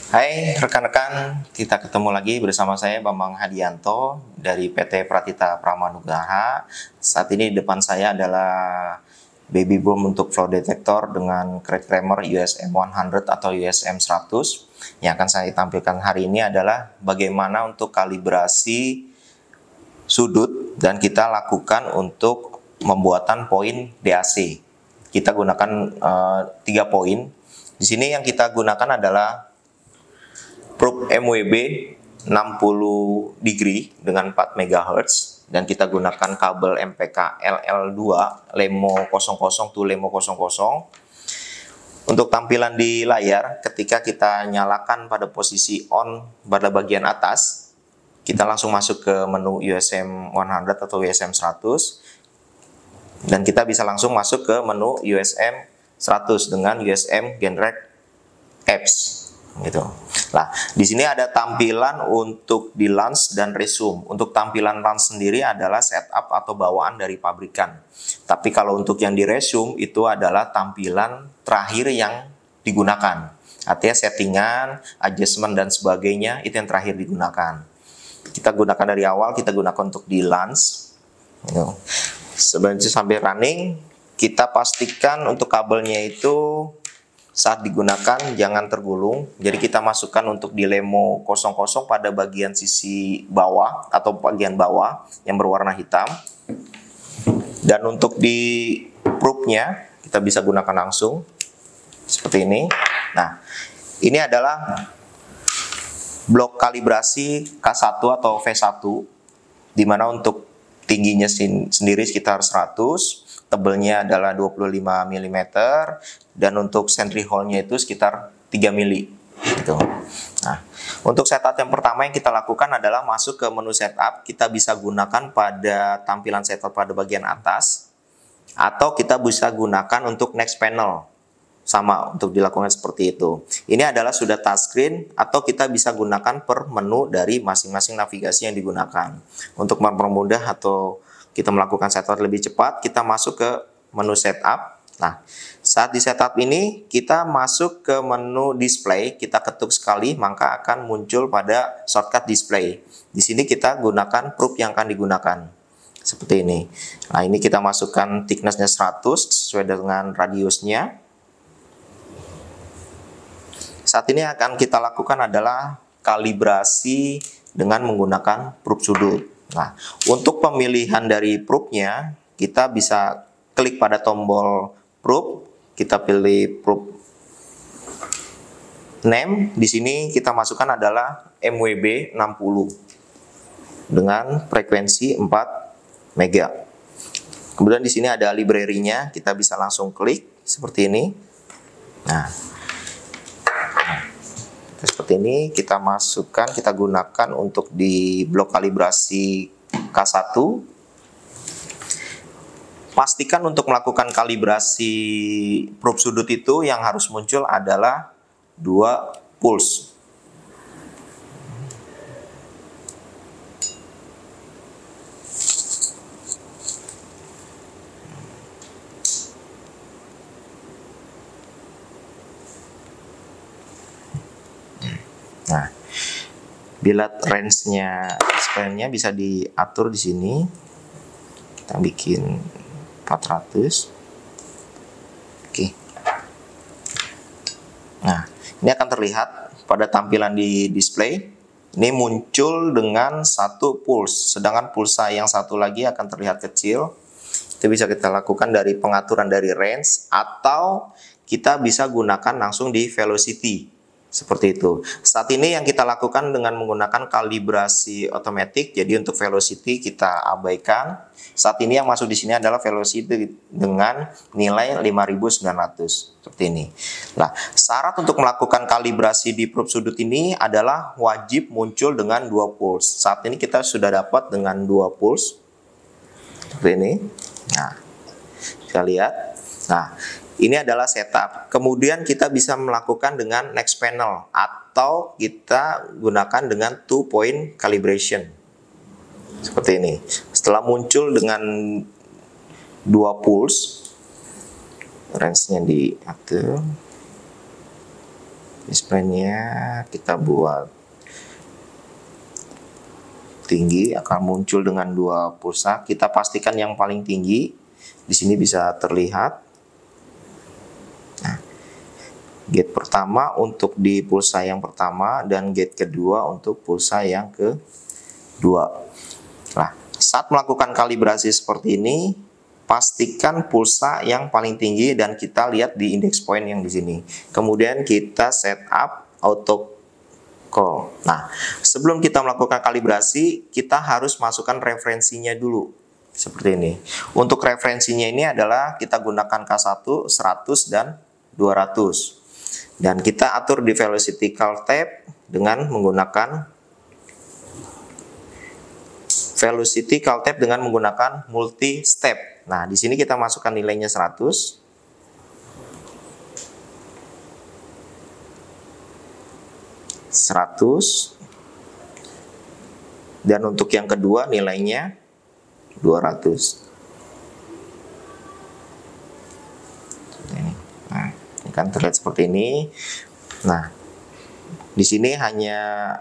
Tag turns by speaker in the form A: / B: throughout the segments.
A: Hai rekan-rekan, kita ketemu lagi bersama saya Bambang Hadianto dari PT Pratita Pramanugraha. Saat ini di depan saya adalah baby boom untuk flow detector dengan Craig Kramer USM 100 atau USM 100. Yang akan saya tampilkan hari ini adalah bagaimana untuk kalibrasi sudut dan kita lakukan untuk pembuatan poin DAC. Kita gunakan 3 poin. Di sini yang kita gunakan adalah probe MWB 60 degree dengan 4 MHz dan kita gunakan kabel MPK LL2 LEMO 00 to LEMO 00. Untuk tampilan di layar, ketika kita nyalakan pada posisi on pada bagian atas, kita langsung masuk ke menu USM 100 atau USM 100 dan kita bisa langsung masuk ke menu USM 100 dengan USM Genrec Apps gitu. Nah, di sini ada tampilan untuk di launch dan resume. Untuk tampilan launch sendiri adalah setup atau bawaan dari pabrikan. Tapi kalau untuk yang di resume itu adalah tampilan terakhir yang digunakan. Artinya settingan, adjustment dan sebagainya itu yang terakhir digunakan. Kita gunakan dari awal, kita gunakan untuk di launch. Gitu. Sebelum sampai running, kita pastikan untuk kabelnya itu saat digunakan jangan tergulung. Jadi kita masukkan untuk di LEMO 00 pada bagian sisi bawah atau bagian bawah yang berwarna hitam. Dan untuk di probe-nya kita bisa gunakan langsung seperti ini. Nah, ini adalah blok kalibrasi K1 atau V1 di mana untuk tingginya sendiri sekitar 100, tebelnya adalah 25 mm dan untuk sentry hole-nya itu sekitar 3 mm gitu. Nah, untuk setup yang pertama yang kita lakukan adalah masuk ke menu setup. Kita bisa gunakan pada tampilan setup pada bagian atas atau kita bisa gunakan untuk next panel. Sama untuk dilakukan seperti itu. Ini adalah sudah touchscreen atau kita bisa gunakan per menu dari masing-masing navigasi yang digunakan. Untuk mempermudah atau kita melakukan setup lebih cepat, kita masuk ke menu setup. Nah, saat di setup ini kita masuk ke menu display, kita ketuk sekali maka akan muncul pada shortcut display. Di sini kita gunakan probe yang akan digunakan. Seperti ini. Nah, ini kita masukkan thickness-nya 100 sesuai dengan radiusnya. Saat ini akan kita lakukan adalah kalibrasi dengan menggunakan probe sudut. Nah, untuk pemilihan dari probe-nya, kita bisa klik pada tombol probe, kita pilih probe name. Di sini kita masukkan adalah MWB 60 dengan frekuensi 4 MHz. Kemudian di sini ada library-nya, kita bisa langsung klik seperti ini. Nah, seperti ini kita masukkan, kita gunakan untuk di blok kalibrasi K1. Pastikan untuk melakukan kalibrasi probe sudut itu yang harus muncul adalah 2 pulse. Nah, bila range-nya span-nya bisa diatur di sini. Kita bikin 400. Oke. Nah, ini akan terlihat pada tampilan di display. Ini muncul dengan 1 pulse, sedangkan pulsa yang satu lagi akan terlihat kecil. Itu bisa kita lakukan dari pengaturan dari range atau kita bisa gunakan langsung di velocity. Seperti itu. Saat ini yang kita lakukan dengan menggunakan kalibrasi otomatis. Jadi untuk velocity kita abaikan. Saat ini yang masuk di sini adalah velocity dengan nilai 5900 seperti ini. Nah, syarat untuk melakukan kalibrasi di probe sudut ini adalah wajib muncul dengan 2 pulse. Saat ini kita sudah dapat dengan 2 pulse seperti ini. Nah, kita lihat. Nah, ini adalah setup. Kemudian kita bisa melakukan dengan next panel atau kita gunakan dengan 2 point calibration. Seperti ini. Setelah muncul dengan 2 pulse, range-nya diatur. Display-nya kita buat tinggi, akan muncul dengan dua pulsa. Kita pastikan yang paling tinggi di sini bisa terlihat. Nah, gate pertama untuk di pulsa yang pertama dan gate kedua untuk pulsa yang kedua. Nah, saat melakukan kalibrasi seperti ini, pastikan pulsa yang paling tinggi dan kita lihat di index point yang di sini. Kemudian kita setup auto call. Nah, sebelum kita melakukan kalibrasi, kita harus masukkan referensinya dulu. Seperti ini. Untuk referensinya ini adalah kita gunakan K1, 100, dan 200. Dan kita atur di velocity call tab dengan menggunakan multi step. Nah, di sini kita masukkan nilainya 100. Dan untuk yang kedua nilainya 200. Nah, ini kan terlihat seperti ini. Nah, di sini hanya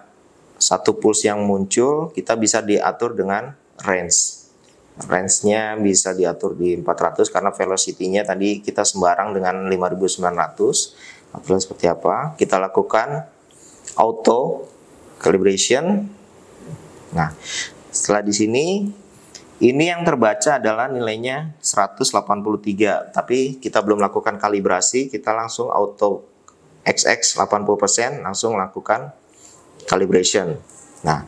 A: satu pulse yang muncul, kita bisa diatur dengan range. Range-nya bisa diatur di 400 karena velocity-nya tadi kita sembarang dengan 5900. Aturan seperti apa? Kita lakukan auto calibration. Nah, setelah di sini ini yang terbaca adalah nilainya 183, tapi kita belum lakukan kalibrasi, kita langsung auto XX 80%, langsung lakukan calibration. Nah,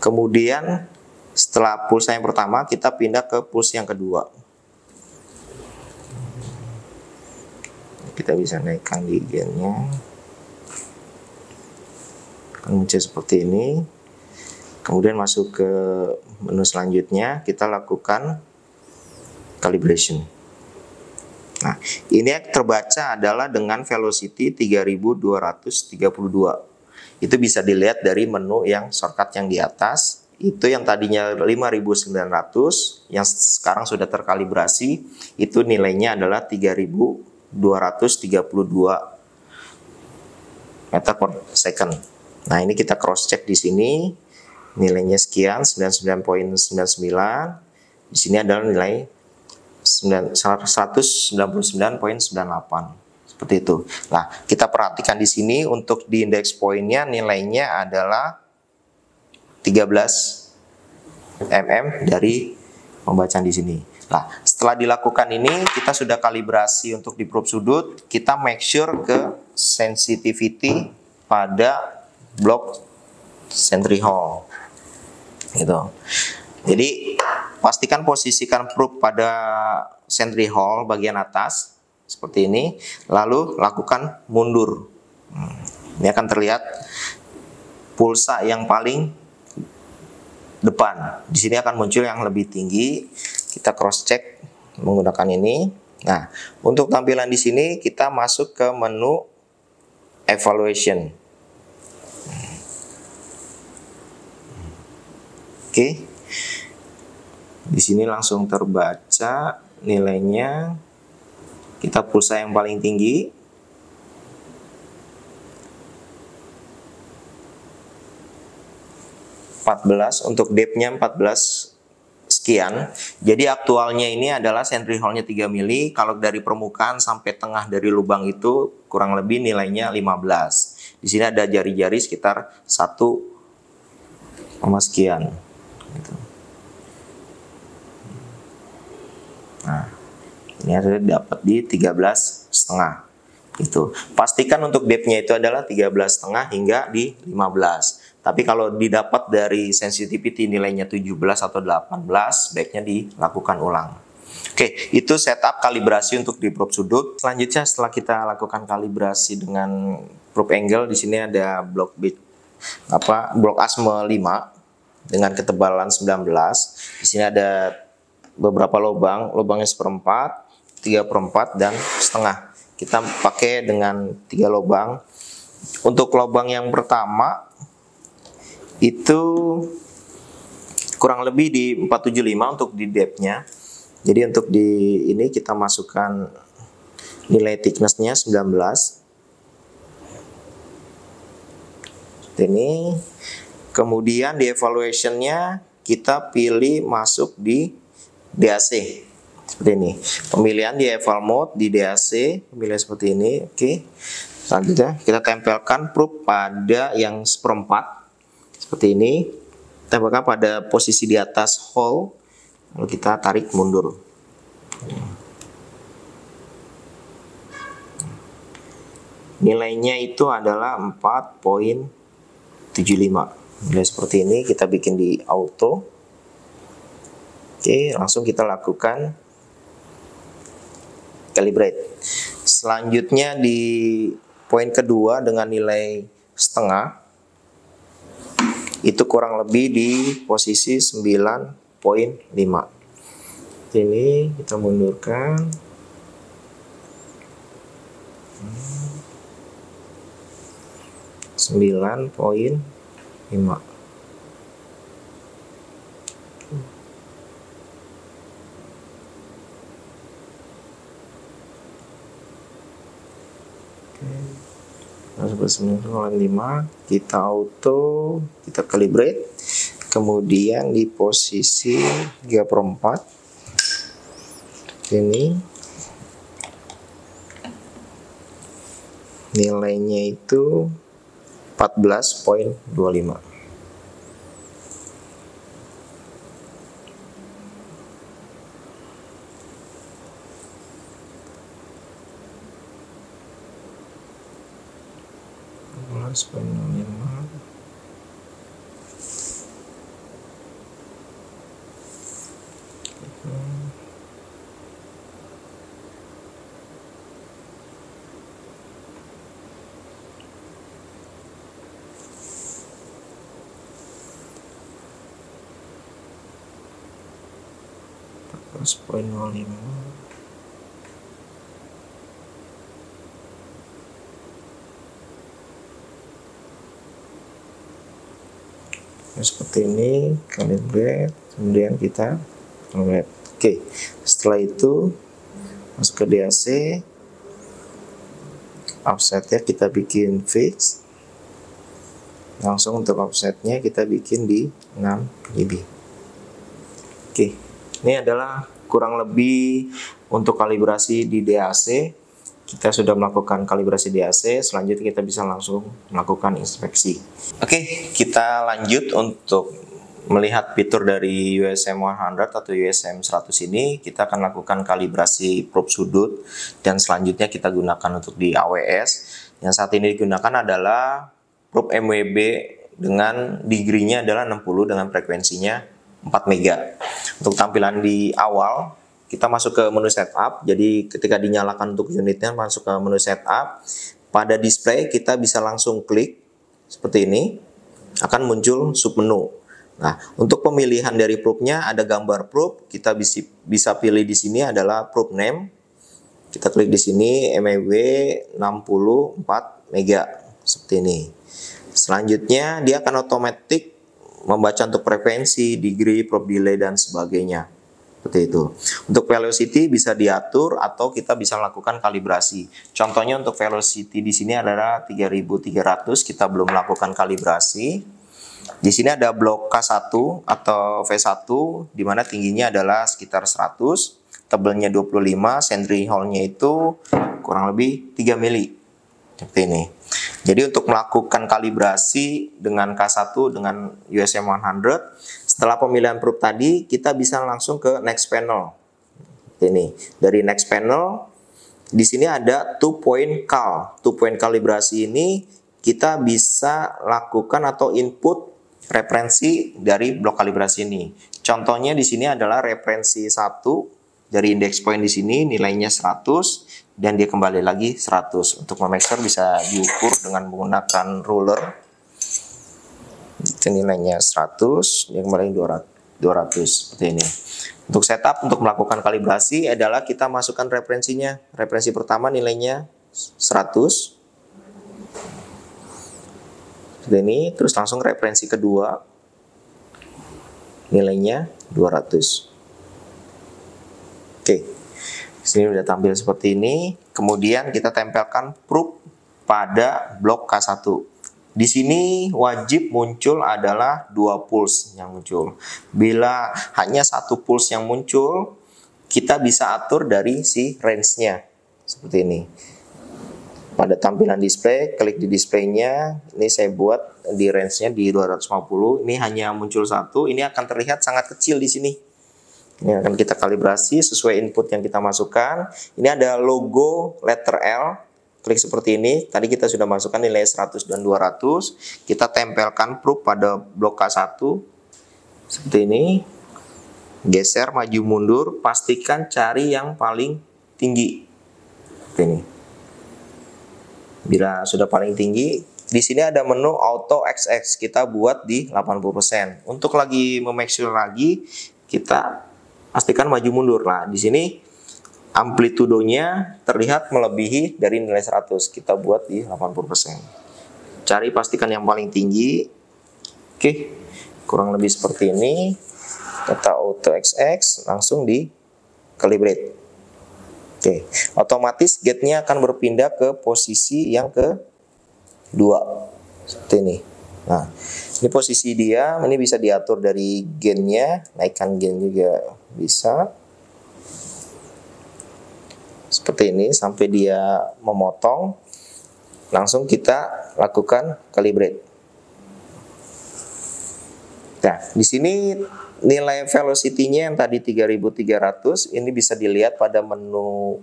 A: kemudian setelah pulsa yang pertama kita pindah ke pulsa yang kedua. Kita bisa naikkan di gennya. Akan muncul seperti ini. Kemudian masuk ke menu selanjutnya, kita lakukan calibration. Nah, ini yang terbaca adalah dengan velocity 3232. Itu bisa dilihat dari menu yang shortcut yang di atas. Itu yang tadinya 5900, yang sekarang sudah terkalibrasi, itu nilainya adalah 3232 meter per second. Nah, ini kita cross check di sini. Nilainya sekian, 99.99. Di sini adalah nilai 199.98. Seperti itu. Nah, kita perhatikan di sini untuk di index point-nya nilainya adalah 13 mm dari pembacaan di sini. Nah, setelah dilakukan ini, kita sudah kalibrasi untuk di probe sudut. Kita make sure ke sensitivity pada blok sentry hole. Gitu. Jadi pastikan posisikan probe pada sentry hole bagian atas seperti ini, lalu lakukan mundur. Ini akan terlihat pulsa yang paling depan. Di sini akan muncul yang lebih tinggi. Kita cross check menggunakan ini. Nah, untuk tampilan di sini kita masuk ke menu evaluation. Oke. Di sini langsung terbaca nilainya. Kita pulsa yang paling tinggi. 14, untuk depth-nya 14 sekian. Jadi aktualnya ini adalah sentry hole-nya 3 mili. Kalau dari permukaan sampai tengah dari lubang itu kurang lebih nilainya 15. Di sini ada jari-jari sekitar 1, sekian. Gitu. Nah, ini ada dapat di 13,5. Itu. Pastikan untuk depth-nya itu adalah 13,5 hingga di 15. Tapi kalau didapat dari sensitivity nilainya 17 atau 18, baiknya dilakukan ulang. Oke, itu setup kalibrasi untuk di probe sudut. Selanjutnya setelah kita lakukan kalibrasi dengan probe angle, di sini ada blok ASME 5 dengan ketebalan 19. Di sini ada beberapa lubang, lubangnya 1/4, 3/4 dan setengah. Kita pakai dengan 3 lubang. Untuk lubang yang pertama itu kurang lebih di 475 untuk di depth-nya. Jadi untuk di ini kita masukkan nilai thickness-nya 19. ini. Kemudian di evaluation-nya kita pilih masuk di DAC seperti ini. Pemilihan di eval mode di DAC, pemilihan seperti ini. Oke. Selanjutnya kita tempelkan probe pada yang seperempat seperti ini. Tempelkan pada posisi di atas hole, lalu kita tarik mundur. Nilainya itu adalah 4.75. Nilai seperti ini kita bikin di auto. Oke, langsung kita lakukan calibrate. Selanjutnya di poin kedua dengan nilai setengah, itu kurang lebih di posisi 9.5. Ini kita mundurkan. 9.5. Oke. 9.5, kita auto, kita calibrate. Kemudian di posisi 3/4 ini nilainya itu 14.25. Seperti ini, calibrate, kemudian kita calibrate. Oke, setelah itu masuk ke DAC, offsetnya kita bikin fix. Langsung untuk offsetnya kita bikin di 6 dB. Oke, ini adalah kurang lebih untuk kalibrasi di DAC. Kita sudah melakukan kalibrasi DAC, selanjutnya kita bisa langsung melakukan inspeksi. Oke, kita lanjut untuk melihat fitur dari USM 100 atau USM 100 ini. Kita akan lakukan kalibrasi probe sudut, dan selanjutnya kita gunakan untuk di AWS. Yang saat ini digunakan adalah probe MWB dengan degree-nya adalah 60 dengan frekuensinya 4 mega. Untuk tampilan di awal, kita masuk ke menu setup. Jadi ketika dinyalakan untuk unitnya, masuk ke menu setup. Pada display kita bisa langsung klik seperti ini, akan muncul submenu. Nah, untuk pemilihan dari probe-nya ada gambar probe. Kita bisa pilih di sini adalah probe name. Kita klik di sini MEW 64 mega seperti ini. Selanjutnya dia akan otomatis membaca untuk frekuensi, degree, probe delay dan sebagainya. Seperti itu. Untuk velocity bisa diatur atau kita bisa melakukan kalibrasi. Contohnya untuk velocity di sini adalah 3300, kita belum melakukan kalibrasi. Di sini ada blok K1 atau V1 di mana tingginya adalah sekitar 100, tebelnya 25, centering hole-nya itu kurang lebih 3 mili. Seperti ini. Jadi untuk melakukan kalibrasi dengan K1 dengan USM 100, setelah pemilihan probe tadi, kita bisa langsung ke next panel. Ini dari next panel, di sini ada 2-point cal. 2-point kalibrasi ini kita bisa lakukan atau input referensi dari blok kalibrasi ini. Contohnya di sini adalah referensi 1 dari index point di sini nilainya 100 dan dia kembali lagi 100. Untuk memeksor bisa diukur dengan menggunakan ruler. Itu nilainya 100, dia kembali 200 seperti ini. Untuk setup, untuk melakukan kalibrasi adalah kita masukkan referensinya. Referensi pertama nilainya 100 seperti ini, terus langsung referensi kedua nilainya 200. Oke, sini udah tampil seperti ini. Kemudian kita tempelkan probe pada blok K1. Di sini wajib muncul adalah 2 pulse yang muncul. Bila hanya 1 pulse yang muncul, kita bisa atur dari si range-nya. Seperti ini. Pada tampilan display, klik di displaynya. Ini saya buat di range-nya di 250. Ini hanya muncul 1. Ini akan terlihat sangat kecil di sini. Ini akan kita kalibrasi sesuai input yang kita masukkan. Ini ada logo letter L. Klik seperti ini. Tadi kita sudah masukkan nilai 100 dan 200. Kita tempelkan probe pada blok K1. Seperti ini. Geser, maju, mundur. Pastikan cari yang paling tinggi. Seperti ini. Bila sudah paling tinggi, di sini ada menu Auto XX. Kita buat di 80%. Untuk lagi make sure lagi, kita pastikan maju mundur. Nah, di sini amplitudonya terlihat melebihi dari nilai 100. Kita buat di 80%. Cari pastikan yang paling tinggi. Oke, kurang lebih seperti ini. Kita Auto XX, langsung di calibrate. Oke, otomatis gate-nya akan berpindah ke posisi yang kedua. Seperti ini. Nah, ini posisi dia. Ini bisa diatur dari gain-nya. Naikkan gain juga bisa. Seperti ini sampai dia memotong. Langsung kita lakukan calibrate. Nah, di sini nilai velocity-nya yang tadi 3300 ini bisa dilihat pada menu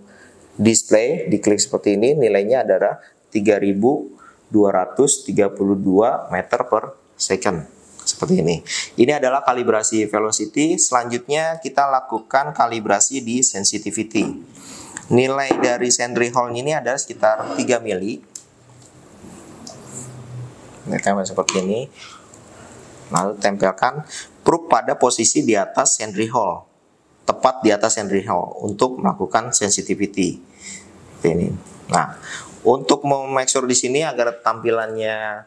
A: display. Diklik seperti ini, nilainya adalah 3232 meter per second. Seperti ini. Ini adalah kalibrasi velocity. Selanjutnya kita lakukan kalibrasi di sensitivity. Nilai dari Sentry Hole ini adalah sekitar 3 mili. Ini tempel seperti ini. Lalu tempelkan probe pada posisi di atas Sentry Hole. Tepat di atas Sentry Hole untuk melakukan sensitivity. Ini. Nah, untuk make sure di sini agar tampilannya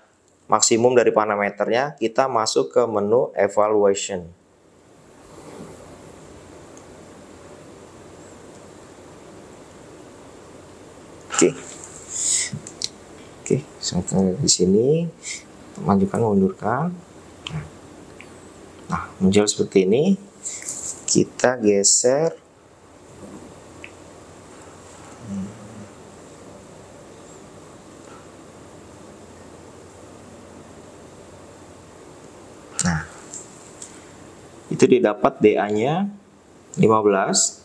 A: maksimum dari parameternya, kita masuk ke menu evaluation. Oke, sampai di sini, majukan, mundurkan. Nah, muncul seperti ini. Kita geser. Nah, itu didapat DA-nya 15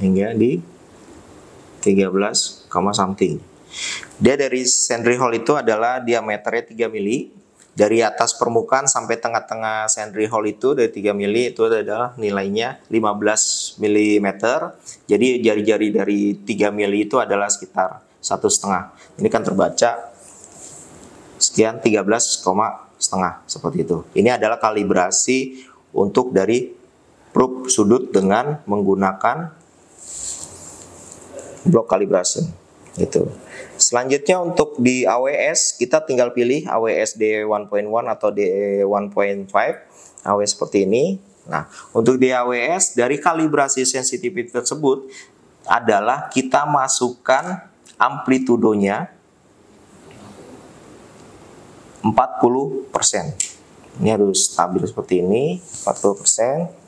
A: hingga di 13, something. Dia dari Sentry Hole itu adalah diameternya 3 mili. Dari atas permukaan sampai tengah-tengah Sentry Hole itu dari 3 mili itu adalah nilainya 15 mm. Jadi jari-jari dari 3 mili itu adalah sekitar 1,5. Ini kan terbaca sekian 13,5 seperti itu. Ini adalah kalibrasi untuk dari probe sudut dengan menggunakan block calibration itu. Selanjutnya untuk di AWS kita tinggal pilih AWS D1.1 atau D1.5 AWS seperti ini. Nah, untuk di AWS dari kalibrasi sensitivity tersebut adalah kita masukkan amplitudonya 40%. Ini harus stabil seperti ini, 40%.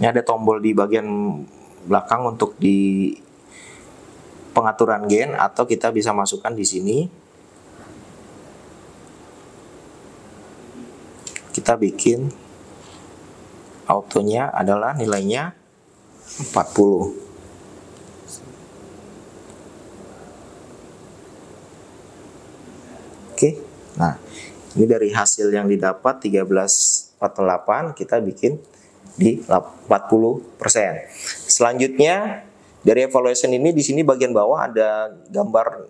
A: Ini ada tombol di bagian belakang untuk di pengaturan gain atau kita bisa masukkan di sini. Kita bikin autonya adalah nilainya 40. Oke. Nah, ini dari hasil yang didapat 1348 kita bikin di 40%. Selanjutnya dari evaluation ini di sini bagian bawah ada gambar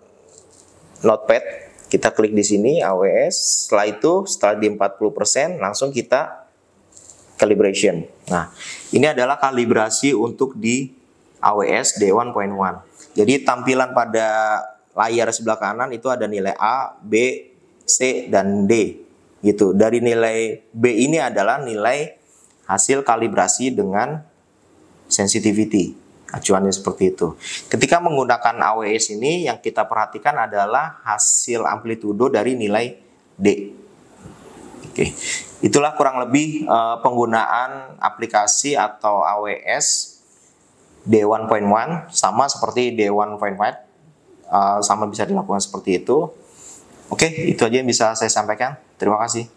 A: notepad. Kita klik di sini AWS. Setelah itu setelah di 40% langsung kita calibration. Nah, ini adalah kalibrasi untuk di AWS D1.1. Jadi tampilan pada layar sebelah kanan itu ada nilai A, B, C dan D. gitu. Dari nilai B ini adalah nilai hasil kalibrasi dengan sensitivity. Acuannya seperti itu. Ketika menggunakan AWS ini, yang kita perhatikan adalah hasil amplitudo dari nilai D. Oke, itulah kurang lebih penggunaan aplikasi atau AWS D1.1, sama seperti D1.5, sama bisa dilakukan seperti itu. Oke, itu aja yang bisa saya sampaikan. Terima kasih.